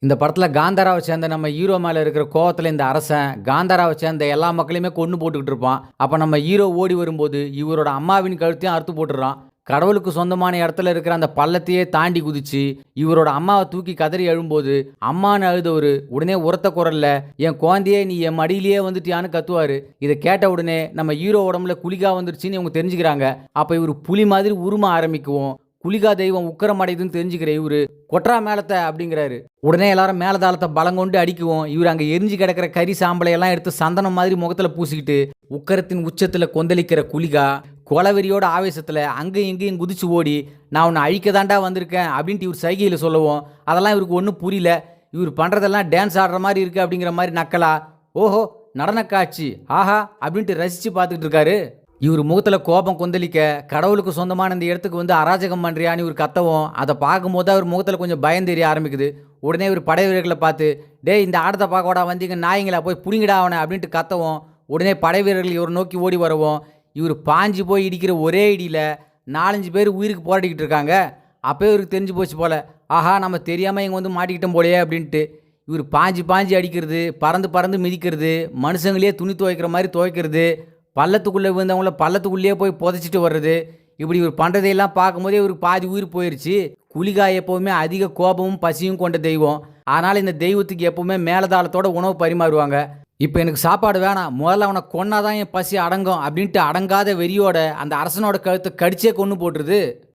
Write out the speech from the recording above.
இந்த படத்துல காந்தாராவை சேர்ந்த நம்ம ஹீரோ மேல இருக்கிற கோவத்துல இந்த அரசன் காந்தாராவை சேர்ந்த எல்லா மக்களையுமே கொன்னு போட்டுக்கிட்டு இருப்பான். அப்ப நம்ம ஹீரோ ஓடி வரும்போது இவரோட அம்மாவின் கழுத்தையும் அறுத்து போட்டுறான். கடவுளுக்கு சொந்தமான இடத்துல இருக்கிற அந்த பள்ளத்தையே தாண்டி குதிச்சு இவரோட அம்மாவை தூக்கி கதறி எழும்போது அம்மான்னு அழுதவரு உடனே உரத்த குரல்ல என் குழந்தையே நீ என் மடியிலேயே வந்துட்டியான்னு கத்துவாரு. இதை கேட்ட உடனே நம்ம ஹீரோ உடம்புல குளிகா வந்துருச்சுன்னு இவங்க தெரிஞ்சுக்கிறாங்க. அப்ப இவர் புலி மாதிரி உரும ஆரம்பிக்குவோம். குளிகா தெய்வம் உக்கரம் அடையுதுன்னு தெரிஞ்சுக்கிற இவரு கொட்ரா மேலத்தை அப்படிங்கிறாரு. உடனே எல்லாரும் மேலதாளத்தை பலங்கொண்டு அடிக்குவோம். இவர் அங்க எரிஞ்சு கிடக்கிற கறி சாம்பலை எல்லாம் எடுத்து சந்தனம் மாதிரி முகத்துல பூசிக்கிட்டு உக்கரத்தின் உச்சத்துல கொந்தளிக்கிற குளிகா கொலவெறியோட ஆவேசத்துல அங்கேயும் இங்கேயும் குதிச்சு ஓடி நான் உன்னை அழிக்க தாண்டா வந்திருக்கேன் அப்படின்ட்டு இவர் சைகையில் சொல்லவும் அதெல்லாம் இவருக்கு ஒன்றும் புரியல. இவர் பண்றதெல்லாம் டான்ஸ் ஆடுற மாதிரி இருக்கு அப்படிங்கிற மாதிரி நக்கலா ஓஹோ நடன காட்சி ஆஹா அப்படின்ட்டு ரசிச்சு பார்த்துக்கிட்டு இருக்காரு. இவர் முகத்துல கோபம் கொந்தளிக்க கடவுளுக்கு சொந்தமான இந்த இடத்துக்கு வந்து அராஜகம் பண்றியான்னு இவர் கத்தவும் அதை பார்க்கும்போது அவர் முகத்துல கொஞ்சம் பயம் தெரிய ஆரம்பிக்குது. உடனே இவர் படை வீரர்களை பார்த்து டேய் இந்த ஆடத்தை பார்க்கோடா வந்தீங்க நாய்ங்களா போய் புடிங்கிடா அவனை அப்படின்ட்டு கத்தவும் உடனே படை வீரர்கள் இவர் நோக்கி ஓடி வரவும் இவர் பாஞ்சு போய் இடிக்கிற ஒரே இடியில் 4-5 பேர் உயிருக்கு போராடிக்கிட்டு இருக்காங்க. அப்போ இவருக்கு தெரிஞ்சு போச்சு போல ஆஹா நம்ம தெரியாமல் இங்கே வந்து மாட்டிக்கிட்டோம் போலையே அப்படின்ட்டு இவர் பாஞ்சு அடிக்கிறது பறந்து மிதிக்கிறது மனுஷங்களே துணி துவைக்கிற மாதிரி துவைக்கிறது பள்ளத்துக்குள்ளே விழுந்தவங்கள பள்ளத்துக்குள்ளேயே போய் புதைச்சிட்டு வர்றது இப்படி இவர் பண்ணுறதையெல்லாம் பார்க்கும்போதே இவருக்கு பாதி உயிர் போயிடுச்சு. குளிகாய் எப்போவுமே அதிக கோபமும் பசியும் கொண்ட தெய்வம். அதனால் இந்த தெய்வத்துக்கு எப்போவுமே மேலதாளத்தோட உணவு பரிமாறுவாங்க. இப்போ எனக்கு சாப்பாடு வேணாம் முதல்ல அவனை கொன்னாதான் என் பசி அடங்கும் அப்படின்ட்டு அடங்காத வெறியோட அந்த அரசனோட கழுத்தை கடிச்சே கொன்று போட்டுருது.